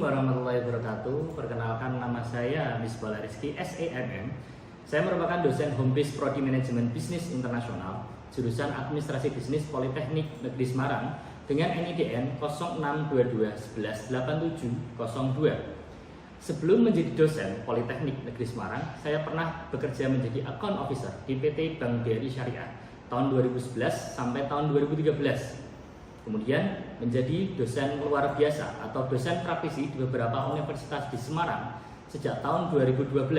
warahmatullahi wabarakatuh. Perkenalkan, nama saya Misbah Rizky SEMM. Saya merupakan dosen Home Base Prodi Manajemen Bisnis Internasional, jurusan Administrasi Bisnis Politeknik Negeri Semarang dengan NIDN 0622118702. Sebelum menjadi dosen Politeknik Negeri Semarang, saya pernah bekerja menjadi account officer di PT Bank BRI Syariah tahun 2011 sampai tahun 2013. Kemudian menjadi dosen luar biasa atau dosen praktisi di beberapa universitas di Semarang sejak tahun 2012.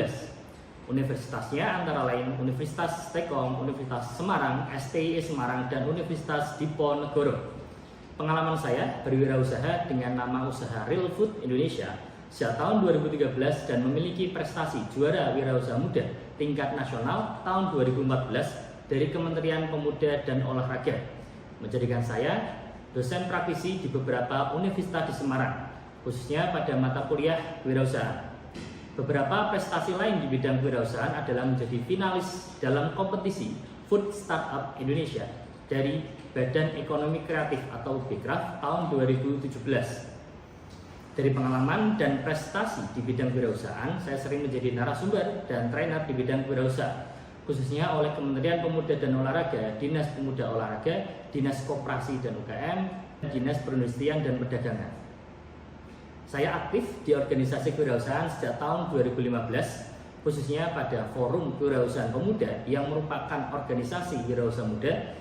Universitasnya antara lain Universitas Stekom, Universitas Semarang, STIE Semarang, dan Universitas Diponegoro. Pengalaman saya berwirausaha dengan nama usaha Real Food Indonesia sejak tahun 2013 dan memiliki prestasi juara wirausaha muda tingkat nasional tahun 2014 dari Kementerian Pemuda dan Olahraga, menjadikan saya dosen praktisi di beberapa universitas di Semarang, khususnya pada mata kuliah kewirausahaan. Beberapa prestasi lain di bidang kewirausahaan adalah menjadi finalis dalam kompetisi Food Startup Indonesia dari Badan Ekonomi Kreatif atau BEKRAF tahun 2017. Dari pengalaman dan prestasi di bidang kewirausahaan, saya sering menjadi narasumber dan trainer di bidang kewirausahaan, khususnya oleh Kementerian Pemuda dan Olahraga, Dinas Pemuda Olahraga, Dinas Koperasi dan UKM, Dinas Perindustrian dan Perdagangan. Saya aktif di organisasi kewirausahaan sejak tahun 2015, khususnya pada Forum Kewirausahaan Pemuda yang merupakan organisasi wirausaha muda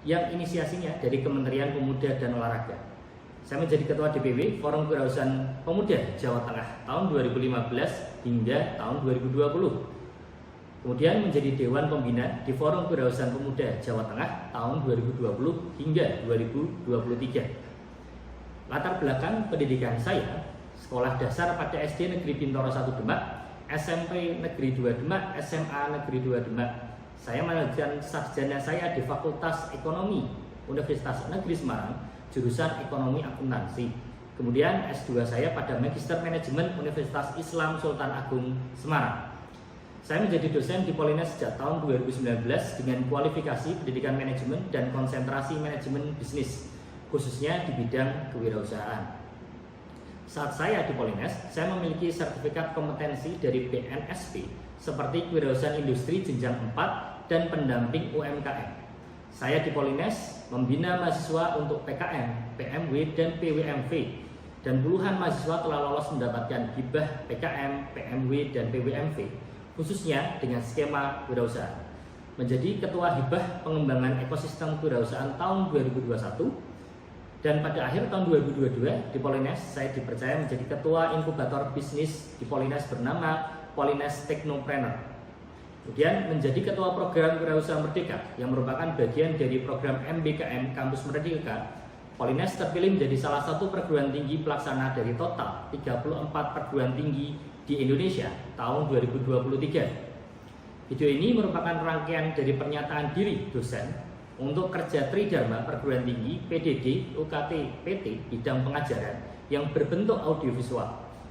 yang inisiasinya dari Kementerian Pemuda dan Olahraga. Saya menjadi Ketua DPW Forum Kewirausahaan Pemuda Jawa Tengah tahun 2015 hingga tahun 2020. Kemudian menjadi Dewan Pembina di Forum Kewirausahaan Pemuda Jawa Tengah tahun 2020 hingga 2023. Latar belakang pendidikan saya, sekolah dasar pada SD Negeri Bintoro 1 Demak, SMP Negeri 2 Demak, SMA Negeri 2 Demak. Saya melanjutkan sarjana saya di Fakultas Ekonomi Universitas Negeri Semarang, jurusan Ekonomi Akuntansi. Kemudian S2 saya pada Magister Manajemen Universitas Islam Sultan Agung Semarang. Saya menjadi dosen di Polines sejak tahun 2019 dengan kualifikasi pendidikan manajemen dan konsentrasi manajemen bisnis, khususnya di bidang kewirausahaan. Saat saya di Polines, saya memiliki sertifikat kompetensi dari BNSP seperti kewirausahaan industri jenjang 4 dan pendamping UMKM. Saya di Polines membina mahasiswa untuk PKM, PMW, dan PWMV, dan puluhan mahasiswa telah lolos mendapatkan hibah PKM, PMW, dan PWMV, khususnya dengan skema kewirausahaan. Menjadi Ketua Hibah Pengembangan Ekosistem Kewirausahaan tahun 2021, dan pada akhir tahun 2022 di Polines saya dipercaya menjadi Ketua Inkubator Bisnis di Polines bernama Polines Technopreneur. Kemudian menjadi Ketua Program Kewirausahaan Merdeka yang merupakan bagian dari program MBKM Kampus Merdeka. Polines terpilih menjadi salah satu perguruan tinggi pelaksana dari total 34 perguruan tinggi di Indonesia tahun 2023. Video ini merupakan rangkaian dari pernyataan diri dosen untuk kerja Tridharma Perguruan Tinggi PDD UKT PT bidang pengajaran yang berbentuk audiovisual.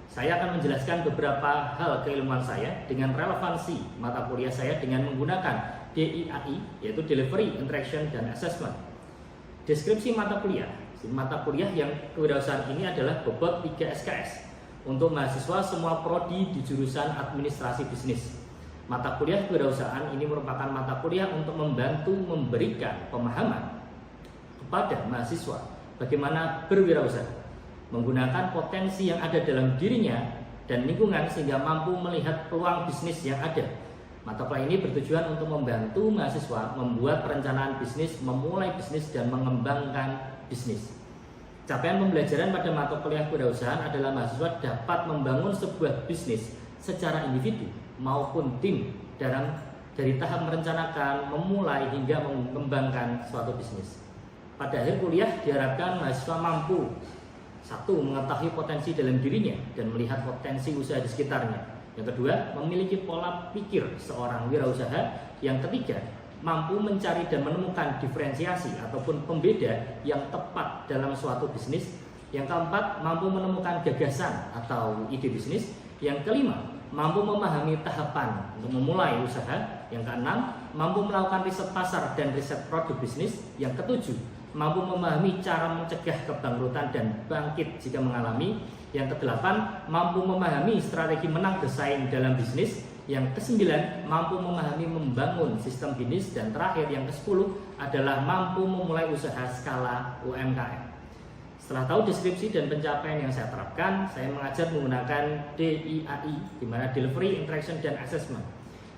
Saya akan menjelaskan beberapa hal keilmuan saya dengan relevansi mata kuliah saya dengan menggunakan DIAI, yaitu Delivery, Interaction, dan Assessment. Deskripsi mata kuliah yang kewirausahaan ini adalah bobot 3 SKS untuk mahasiswa semua prodi di jurusan administrasi bisnis. Mata kuliah kewirausahaan ini merupakan mata kuliah untuk membantu memberikan pemahaman kepada mahasiswa bagaimana berwirausaha, menggunakan potensi yang ada dalam dirinya dan lingkungan sehingga mampu melihat peluang bisnis yang ada. Mata kuliah ini bertujuan untuk membantu mahasiswa membuat perencanaan bisnis, memulai bisnis, dan mengembangkan bisnis. Capaian pembelajaran pada mata kuliah kewirausahaan adalah mahasiswa dapat membangun sebuah bisnis secara individu maupun tim dari tahap merencanakan, memulai, hingga mengembangkan suatu bisnis. Pada akhir kuliah diharapkan mahasiswa mampu: 1. Mengetahui potensi dalam dirinya dan melihat potensi usaha di sekitarnya. Yang kedua, memiliki pola pikir seorang wirausaha. Yang ketiga, mampu mencari dan menemukan diferensiasi ataupun pembeda yang tepat dalam suatu bisnis. Yang keempat, mampu menemukan gagasan atau ide bisnis. Yang kelima, mampu memahami tahapan untuk memulai usaha. Yang keenam, mampu melakukan riset pasar dan riset produk bisnis. Yang ketujuh, mampu memahami cara mencegah kebangkrutan dan bangkit jika mengalami. Yang kedelapan, mampu memahami strategi menang bersaing dalam bisnis. Yang kesembilan, mampu memahami membangun sistem bisnis. Dan terakhir yang ke-10 adalah mampu memulai usaha skala UMKM. Setelah tahu deskripsi dan pencapaian yang saya terapkan, saya mengajar menggunakan DIAI, di mana Delivery, Interaction, dan Assessment.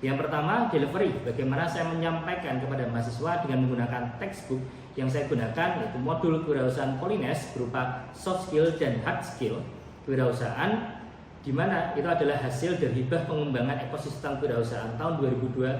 Yang pertama, delivery, bagaimana saya menyampaikan kepada mahasiswa dengan menggunakan textbook yang saya gunakan, yaitu modul kewirausahaan Polines berupa soft skill dan hard skill kewirausahaan, di mana itu adalah hasil dari hibah pengembangan ekosistem kewirausahaan tahun 2021.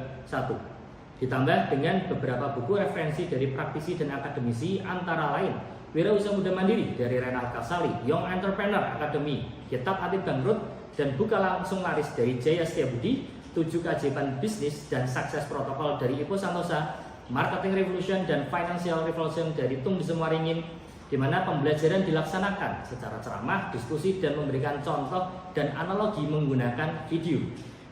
Ditambah dengan beberapa buku referensi dari praktisi dan akademisi, antara lain Wirausaha Muda Mandiri dari Renal Kasali, Young Entrepreneur Academy, Kitab Anti Bangkrut, dan Buka Langsung Laris dari Jaya Setiabudi, 7 Keajaiban Bisnis dan Sukses Protokol dari Ipo Santosa, Marketing Revolution dan Financial Revolution dari Tung Semuaringin, di mana pembelajaran dilaksanakan secara ceramah, diskusi, dan memberikan contoh dan analogi menggunakan video.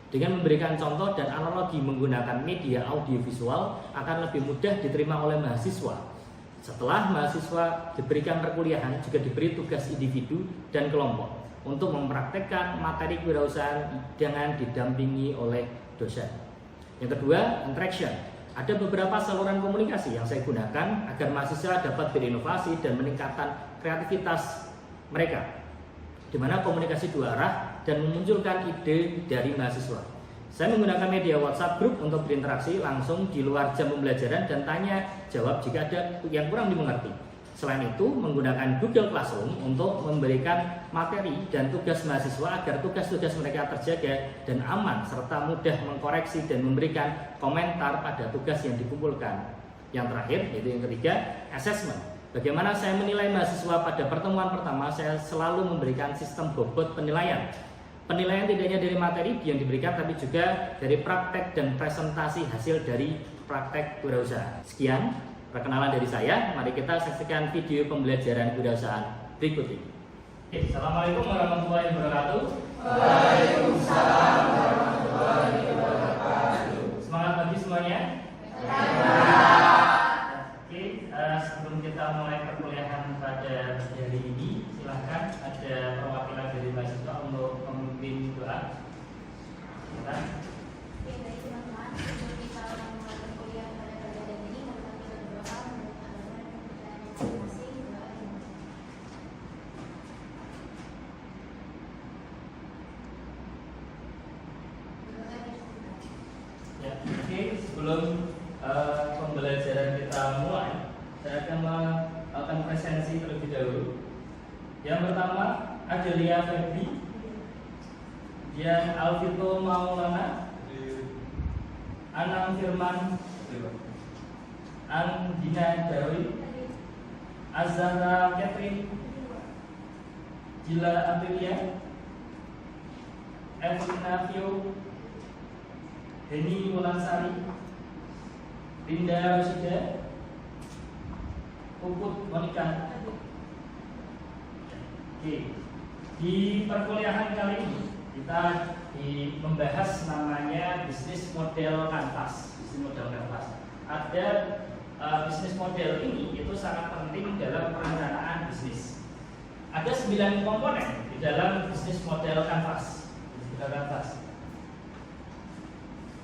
Dengan memberikan contoh dan analogi menggunakan media audiovisual akan lebih mudah diterima oleh mahasiswa. Setelah mahasiswa diberikan perkuliahan, juga diberi tugas individu dan kelompok untuk mempraktekkan materi kewirausahaan dengan didampingi oleh dosen. Yang kedua, interaction. Ada beberapa saluran komunikasi yang saya gunakan agar mahasiswa dapat berinovasi dan meningkatkan kreativitas mereka, di mana komunikasi dua arah dan memunculkan ide dari mahasiswa. Saya menggunakan media WhatsApp Group untuk berinteraksi langsung di luar jam pembelajaran dan tanya jawab jika ada yang kurang dimengerti. Selain itu, menggunakan Google Classroom untuk memberikan materi dan tugas mahasiswa agar tugas-tugas mereka terjaga dan aman, serta mudah mengkoreksi dan memberikan komentar pada tugas yang dikumpulkan. Yang terakhir, yaitu yang ketiga, assessment. Bagaimana saya menilai mahasiswa? Pada pertemuan pertama, saya selalu memberikan sistem bobot penilaian. Penilaian tidak hanya dari materi yang diberikan, tapi juga dari praktek dan presentasi hasil dari praktek kewirausahaan. Sekian perkenalan dari saya. Mari kita saksikan video pembelajaran kewirausahaan berikut ini. Assalamualaikum warahmatullahi wabarakatuh. Waalaikumsalam warahmatullahi wabarakatuh. Semangat pagi semuanya. Oke, sebelum kita mulai perkuliahan pada hari ini, silahkan ada perwakilan dari mahasiswa untuk memimpin doa. Silakan. Oke, baik teman-teman. Sebelum kita mulai perkuliahan pada pagi hari ini, mari kita berdoa menurut agama dan kepercayaan masing-masing. Doa dimulai. Ya, oke. Sebelum pembelajaran kita mulai, saya akan melakukan presensi terlebih dahulu. Yang pertama, Adelia Febri, Dian Alvito Maulana, Anang Firman, Andina Darwi, Azhara Catherine, Jila Aprilia, Evina Vio, Heni Wolansari, Linda Rosida, Puput Monika. Oke, di perkuliahan kali ini kita membahas namanya bisnis model kanvas. Bisnis model kanvas. Ada bisnis model ini itu sangat penting dalam perencanaan bisnis. Ada 9 komponen di dalam bisnis model kanvas.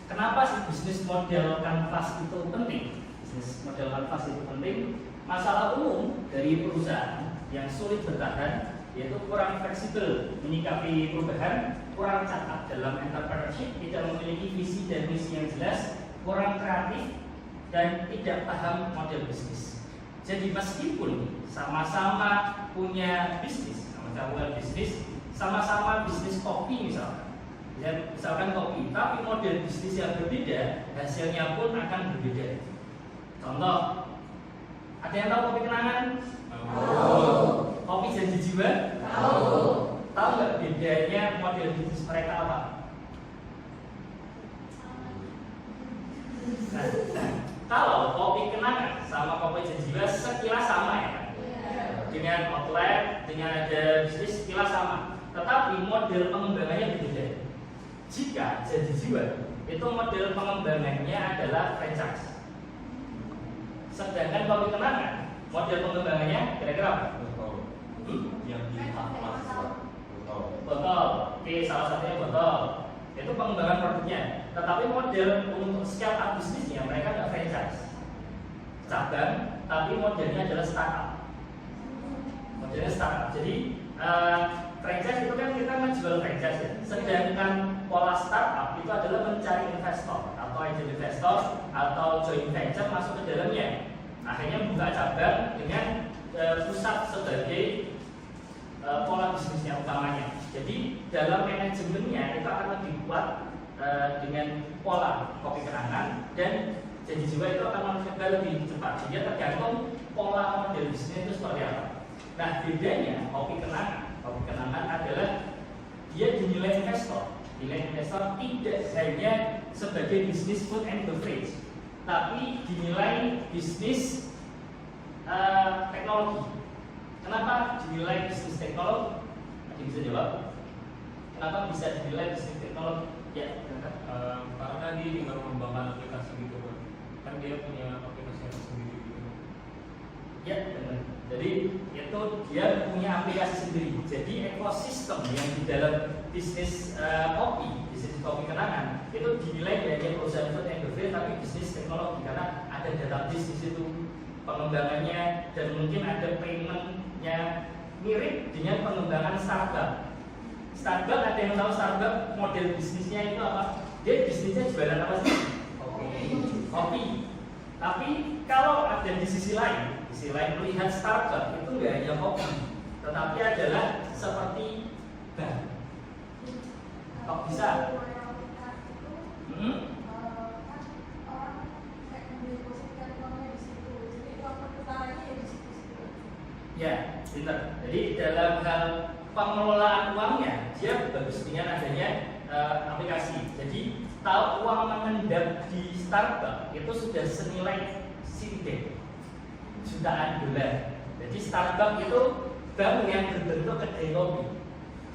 Kenapa sih bisnis model kanvas itu penting? Bisnis model kanvas itu penting. Masalah umum dari perusahaan yang sulit bertahan, yaitu kurang fleksibel menyikapi perubahan, kurang catat dalam entrepreneurship, tidak memiliki visi dan misi yang jelas, kurang kreatif, dan tidak paham model bisnis. Jadi meskipun sama-sama punya bisnis, sama-sama bisnis kopi misalkan kopi, tapi model bisnis yang berbeda, hasilnya pun akan berbeda. Contoh, ada yang tahu kopi kenangan? Kopi janji jiwa? Tahu nggak bedanya model bisnis mereka apa? Nah, kalau kopi kenangan sama kopi janji jiwa sekilas sama ya kan? Dengan outlet, dengan ada bisnis sekilas sama, tetapi model pengembangannya berbeda. Jika janji jiwa itu model pengembangannya adalah franchise, sedangkan kopi kenangan model pengembangannya kira-kira apa? Yang di Botol. Oke, salah satunya botol. Itu pengembangan produknya. Tetapi model untuk scale up bisnisnya mereka nggak franchise, cabang, tapi modelnya adalah startup. Modelnya startup. Jadi franchise itu kan kita menjual franchise ya. Sedangkan pola startup itu adalah mencari investor atau angel investor atau joint venture masuk ke dalamnya. Akhirnya buka cabang dengan pusat sebagai pola bisnisnya utamanya. Jadi dalam manajemennya itu akan lebih kuat dengan pola kopi kenangan, dan janji jiwa itu akan mencapai lebih cepat. Jadi tergantung pola model bisnisnya itu seperti apa. Nah, bedanya kopi kenangan adalah dia dinilai investor. Dinilai investor tidak hanya sebagai bisnis food and beverage, tapi dinilai bisnis teknologi. Kenapa dinilai bisnis teknologi? Ada yang bisa jawab? Kenapa bisa dinilai bisnis teknologi? Ya, karena dia tinggal mengembangkan aplikasi gitu kan dia punya aplikasi sendiri gitu. Ya, benar. Jadi itu dia punya aplikasi sendiri. Jadi ekosistem yang di dalam bisnis bisnis kopi kenangan itu dinilai dari perusahaan food and beverage, tapi bisnis teknologi karena ada database di situ, pengembangannya, dan mungkin ada paymentnya mirip dengan pengembangan startup. Startup, ada yang tahu startup model bisnisnya itu apa? Dia bisnisnya jualan apa sih? Kopi. Tapi kalau ada di sisi lain melihat startup itu nggak hanya kopi, tetapi adalah seperti bank. Kok bisa? Ya, benar. Jadi dalam hal pengelolaan uangnya, dia bagus dengan adanya aplikasi. Jadi tahu uang mengendap di startup itu sudah senilai Citibank, jutaan dolar. Jadi startup itu bank yang berbentuk kedai kopi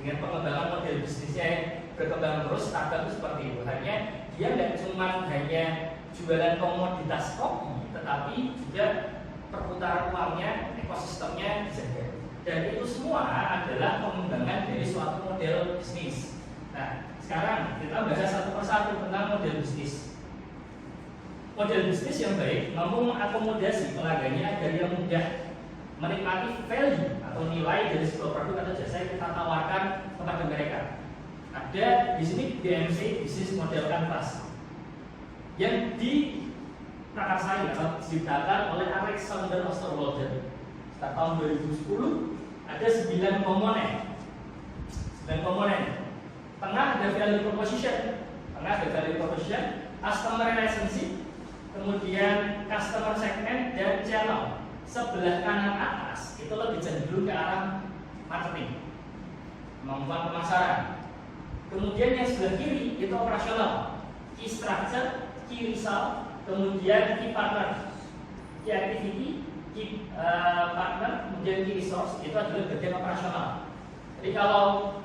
dengan pengembangan model bisnisnya yang berkembang terus. Startup itu seperti itu. Hanya dia nggak cuma hanya jualan komoditas kopi, tetapi juga perputaran uangnya, ekosistemnya dijaga. Dan itu semua adalah pengembangan dari suatu model bisnis. Nah, sekarang kita bahas satu persatu tentang model bisnis. Model bisnis yang baik mampu mengakomodasi pelanggannya agar yang mudah menikmati value atau nilai dari sebuah produk atau jasa yang kita tawarkan kepada mereka. Ada di sini BMC Business Model Canvas yang diprakarsai atau diciptakan oleh Alexander Osterwalder tahun 2010. Ada 9 komponen. 9 komponen. Tengah ada value proposition, customer relationship, kemudian customer segment dan channel. Sebelah kanan atas itu lebih cenderung ke arah marketing, kemampuan pemasaran. Kemudian yang sebelah kiri itu operasional, key structure, key result, kemudian key partner, key activity, key partner, kemudian key resource. Itu adalah bagian operasional. Jadi kalau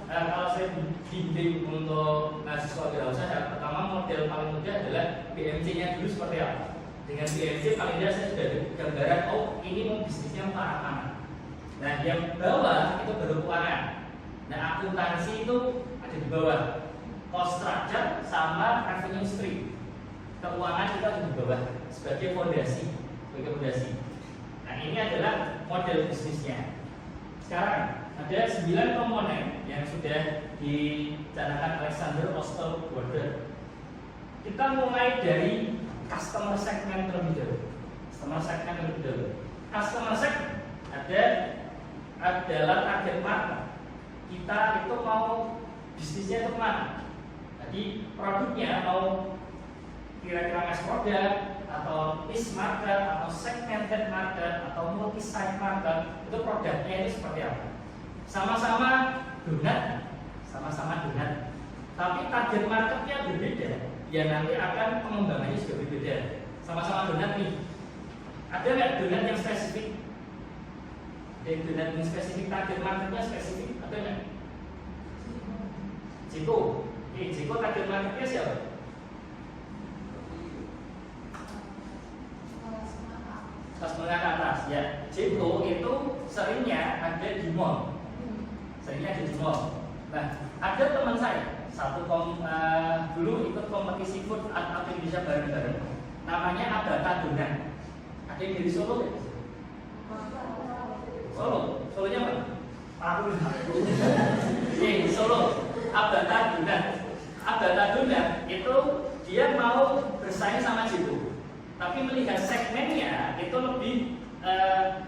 saya bimbing untuk mahasiswa wirausaha, pertama model paling mudah adalah BMC-nya dulu seperti apa. Dengan BMC paling tidak saya sudah ada gambaran, oh ini mau bisnisnya ke arah mana. Nah, yang bawah itu baru keuangan. Nah, akuntansi itu ada di bawah, cost structure sama revenue stream. Keuangan itu ada di bawah sebagai fondasi. Nah, ini adalah model bisnisnya. Sekarang ada 9 komponen yang sudah dicanangkan Alexander Osterwalder. Kita mulai dari customer segment terlebih dahulu. Customer segment adalah target market. Kita itu mau bisnisnya itu kemana? Jadi produknya mau kira-kira mass product atau niche market atau segmented market atau multi site market, itu produknya itu seperti apa? Sama-sama donat, tapi target marketnya berbeda. Ya nanti akan pengembangannya juga berbeda. Sama-sama donat nih. Ada nggak donat yang spesifik? Donat yang spesifik, target marketnya spesifik, ada nggak? Jiko. Jiko target marketnya siapa? Kelas menengah ke atas ya. Jiko itu seringnya ada di mall. Nah, ada teman saya dulu ikut kompetisi food art Indonesia bareng-bareng. Namanya Abata Donan. Ada yang dari Solo ya? Solonya apa? Aku. Solo. Abata Donan. Abata Donan itu dia mau bersaing sama Jitu. Tapi melihat segmennya itu lebih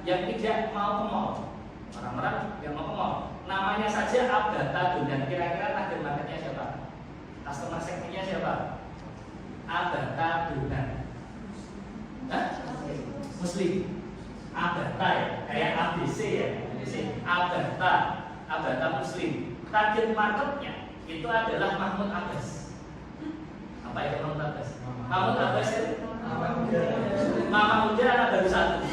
yang tidak mau ke mall. Orang-orang yang mau ke mall. Namanya saja Abata Donan. Kira-kira target marketnya siapa? Customer segmennya siapa? Abata Donan. Muslim. Abata ya, kayak ABC ya. Abata Muslim. Target marketnya itu adalah Mahmud Abbas. Apa itu Mahmud Abbas? Mahmud Abbas itu Mama Muda anak baru satu.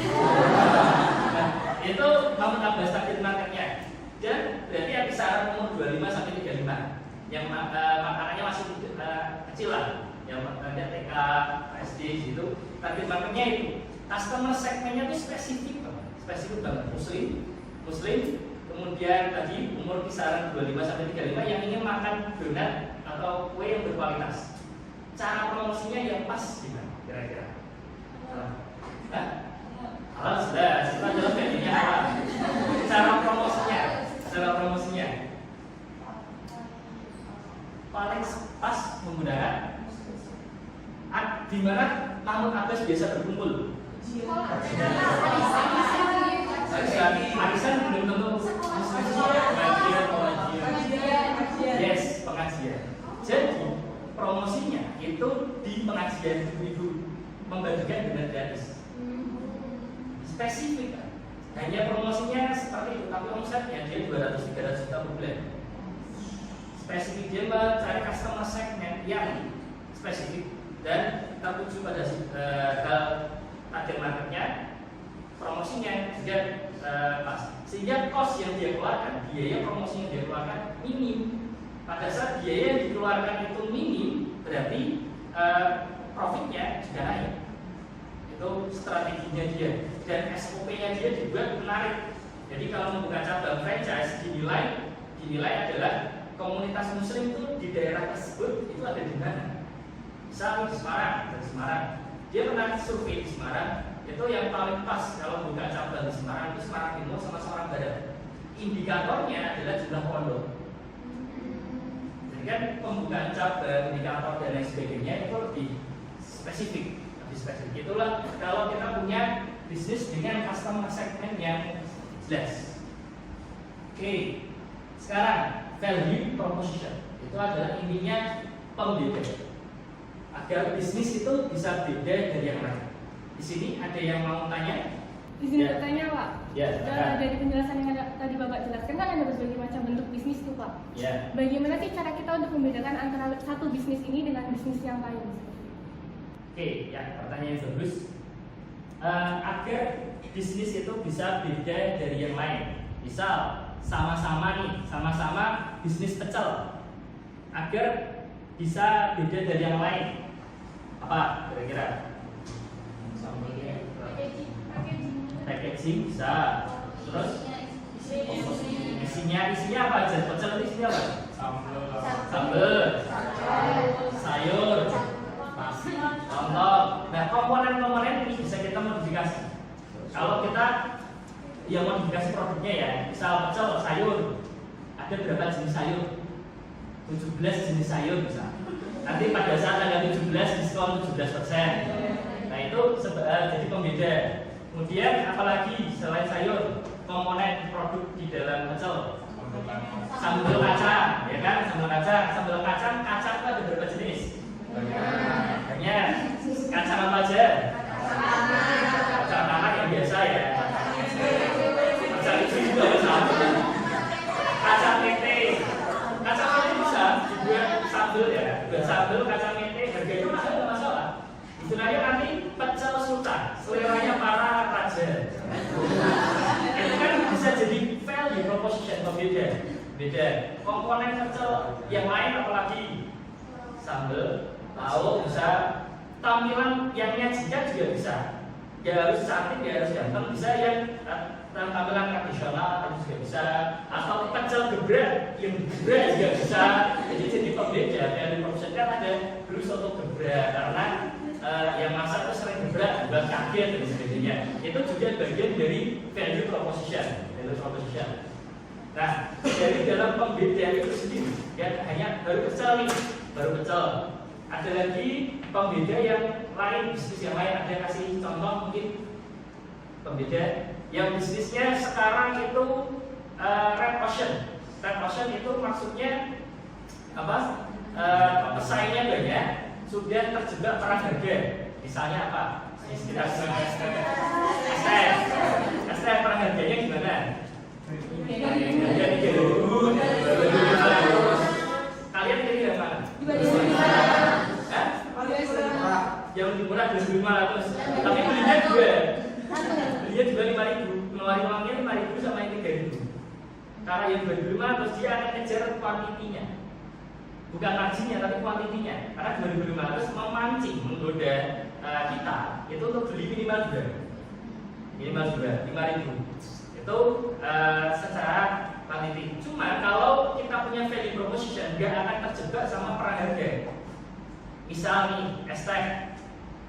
Nah, itu Mahmud Abbas target marketnya. Dan berarti yang kisaran umur 25 sampai 35. Yang makanannya masih kecil lah. Yang makanannya TK, SD gitu. Target marketnya itu. Customer segmennya itu spesifik banget. Muslim, kemudian tadi umur kisaran 25 sampai 35 yang ingin makan donat atau kue yang berkualitas. Cara promosinya yang pas gimana kira-kira? Halal sudah, kita jelas bedanya halal. Cara promosinya paling pas menggunakan di mana Mahmud Abbas biasa berkumpul. Arisan belum tentu pengajian. Jadi promosinya itu di pengajian ibu membagikan donat gratis. Spesifik kan? Hanya promosinya seperti itu, tapi omsetnya dia 200-300 juta per bulan. Spesifik, dia mencari customer segment yang spesifik dan tertuju pada target marketnya, promosinya juga pas. Sehingga cost yang dia keluarkan, biaya promosi yang dia keluarkan minim. Pada saat biaya yang dikeluarkan itu minim, berarti profitnya juga naik. Itu strateginya dia. Dan SOP-nya dia juga menarik. Jadi kalau membuka cabang franchise dinilai adalah komunitas muslim itu di daerah tersebut itu ada di mana. Misal di Semarang. Dia pernah survei di Semarang, itu yang paling pas kalau membuka cabang di Semarang itu Semarang Timur sama Semarang Barat. Indikatornya adalah jumlah pondok. Jadi kan pembukaan cabang, indikator dan lain sebagainya itu lebih spesifik. Itulah kalau kita punya bisnis dengan customer segment yang jelas. Oke, sekarang value proposition itu adalah intinya pembeda agar bisnis itu bisa beda dari yang lain. Di sini ada yang mau tanya? Izin bertanya Pak. Ya. Dari penjelasan yang tadi Bapak jelaskan kan ada berbagai macam bentuk bisnis tuh Pak. Ya. Bagaimana sih cara kita untuk membedakan antara satu bisnis ini dengan bisnis yang lain? Oke, ya pertanyaan yang bagus. Agar bisnis itu bisa beda dari yang lain. Misal sama-sama bisnis pecel. Agar bisa beda dari yang lain. Apa kira-kira? Packaging bisa. Terus isinya apa aja? Pecel itu isinya apa? Sambal, sayur, lontong. Nah, komponen-komponen ini bisa kita modifikasi. Kalau kita yang modifikasi produknya ya, misal pecel sayur, ada berapa jenis sayur? 17 jenis sayur bisa. Nanti pada saat tanggal 17 diskon 17%. Nah itu jadi pembeda. Kemudian apalagi selain sayur, komponen produk di dalam pecel. Sambal kacang, ya kan? Sambal kacang itu ada berapa jenis? Banyak. Kacang apa aja? Kacang tanah yang biasa ya. Kacang hijau juga bisa. Kacang mete. Kacang mete bisa dibuat sambal ya. Buat sambal kacang mete harganya mahal nggak masalah. Istilahnya nanti pecel sultan, seleranya para raja. Itu kan bisa jadi value proposition beda. Komponen pecel yang lain apalagi sambal, lauk bisa, tampilan yang nyajikan juga bisa. Gak harus cantik, gak harus ganteng, bisa yang tampilan tradisional itu juga bisa, atau kecil gebrak, yang gebrak juga bisa. Jadi pembeda dari profesi kan ada dulu soto gebrak karena yang masak itu sering gebrak, buat kaget dan sebagainya. Itu juga bagian dari value proposition. Nah, dari dalam pembeda itu sendiri, ya hanya baru pecel nih, baru pecel. Ada lagi pembeda yang lain, bisnis yang lain. Ada kasih contoh mungkin pembeda yang bisnisnya sekarang itu red ocean. Red ocean itu maksudnya apa? Pesaingnya banyak, sudah terjebak perang harga. Misalnya apa? STF perang harganya gimana? Harga 3.000, kalian pilih yang mana? Yang lebih murah 2.500, tapi belinya juga 5.000, ngeluarin uangnya 5.000 sama yang 3.000. Karena yang 2.500 dia akan kejar kuantitinya, bukan marginnya tapi kuantitinya. Karena 2.500 memancing, menggoda kita itu untuk beli minimal 5.000 itu secara kuantiti. Cuma kalau kita punya value proposition nggak akan terjebak sama perang harga. Misal nih, es teh,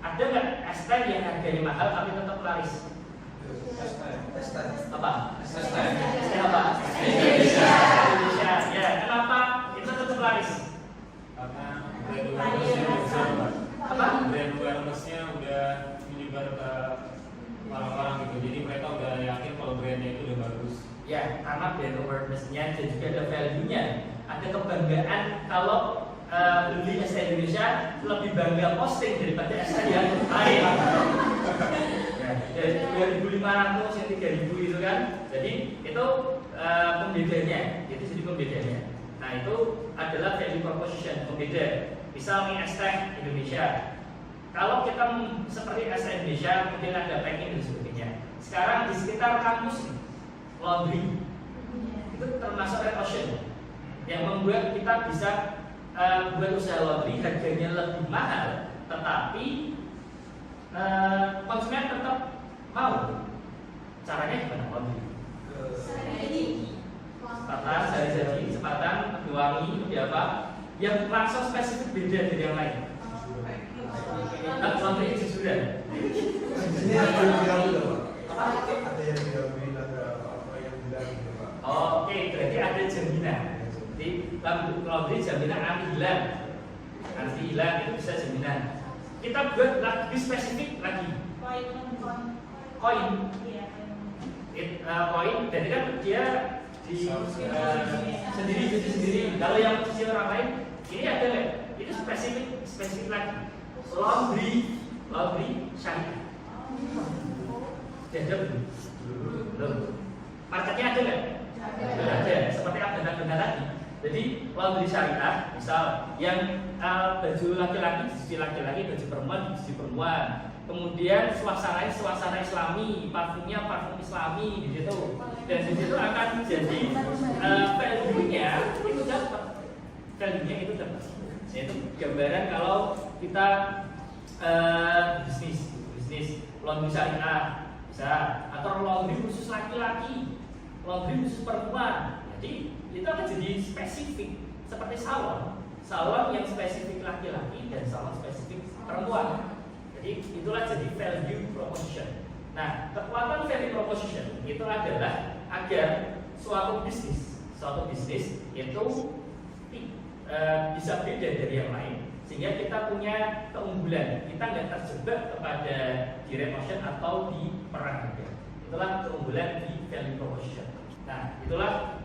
ada nggak es teh yang harganya mahal tapi tetap laris? Apa? Es teh apa? Indonesia. Ya, kenapa itu tetap laris? Karena brand awareness-nya besar, Pak. Apa? Brand awareness-nya udah menyebar ke orang-orang gitu. Jadi mereka udah yakin kalau brandnya itu udah bagus. Ya, karena brand awareness-nya dan juga ada value-nya, ada kebanggaan kalau beli es teh Indonesia lebih bangga posting daripada es teh yang lain. Ya, dari 2.500 yang 3.000 itu kan, jadi itu pembedanya, itu jadi pembedanya. Nah itu adalah value proposition, pembeda. Misal nih es teh Indonesia, kalau kita seperti es teh Indonesia, kemudian ada packing dan sebagainya. Sekarang di sekitar kampus laundry itu termasuk red ocean yang membuat kita bisa buat usaha laundry harganya lebih mahal, tetapi konsumen tetap mau. Caranya gimana laundry? Sepatan, sehari-hari, sepatan, wangi, itu apa? Yang langsung spesifik beda dari yang lain. Nah, laundry jujuran. Ini ada yang bilang juga, Pak. Ada yang bilang apa yang bilang gitu, Pak. Oke, berarti ada jaminan. Jadi laundry jaminan anti hilang. Anti hilang itu bisa jaminan. Kita buat lebih spesifik lagi. Koin. Koin, jadi kan dia di sendiri. Kalau yang cuci orang lain, ini ada nggak? Itu spesifik lagi. Laundry syariah. Ada belum? Marketnya ada nggak? Ada. Seperti abang-abang tadi. Jadi laundry syariah, misal yang baju laki-laki dicuci laki-laki, baju perempuan dicuci perempuan. Kemudian suasana Islami, parfumnya parfum Islami di situ. Dan di situ akan jadi value-nya itu dapat. Value-nya itu dapat. Itu gambaran kalau kita bisnis laundry syariah bisa, atau laundry khusus laki-laki, laundry khusus perempuan. Jadi itu akan jadi spesifik seperti salon yang spesifik laki-laki dan salon spesifik perempuan. Jadi itulah jadi value proposition. Nah, kekuatan value proposition itu adalah agar suatu bisnis itu bisa beda dari yang lain, sehingga kita punya keunggulan. Kita nggak terjebak kepada di red ocean atau di perang harga. Itulah keunggulan di value proposition. Nah, itulah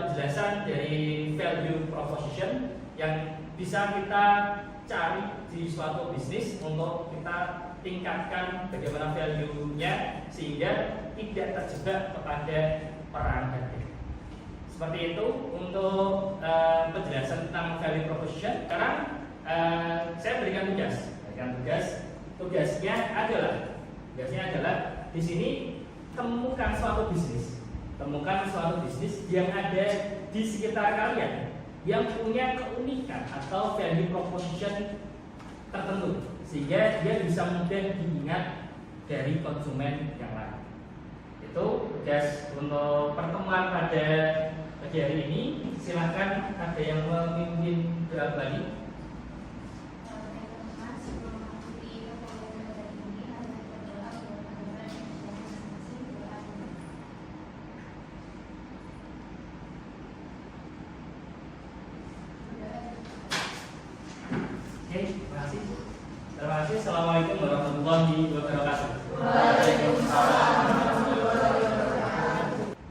penjelasan dari value proposition yang bisa kita cari di suatu bisnis untuk kita tingkatkan bagaimana value-nya sehingga tidak terjebak kepada perang harga. Seperti itu untuk penjelasan tentang value proposition. Sekarang saya berikan tugasnya adalah di sini temukan suatu bisnis yang ada di sekitar kalian yang punya keunikan atau value proposition tertentu sehingga dia bisa mudah diingat dari konsumen yang lain. Itu tugas untuk pertemuan pada pagi hari ini. Silakan ada yang memimpin doa balik. Teman-teman, sebelum mengakhiri perkuliahan pada hari ini, mari kita berdoa buat agar masing-masing doa. Oke, terima kasih. Terima kasih. Assalamualaikum warahmatullahi wabarakatuh.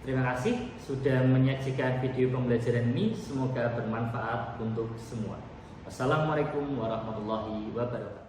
Terima kasih sudah menyaksikan video pembelajaran ini. Semoga bermanfaat untuk semua. Wassalamualaikum warahmatullahi wabarakatuh.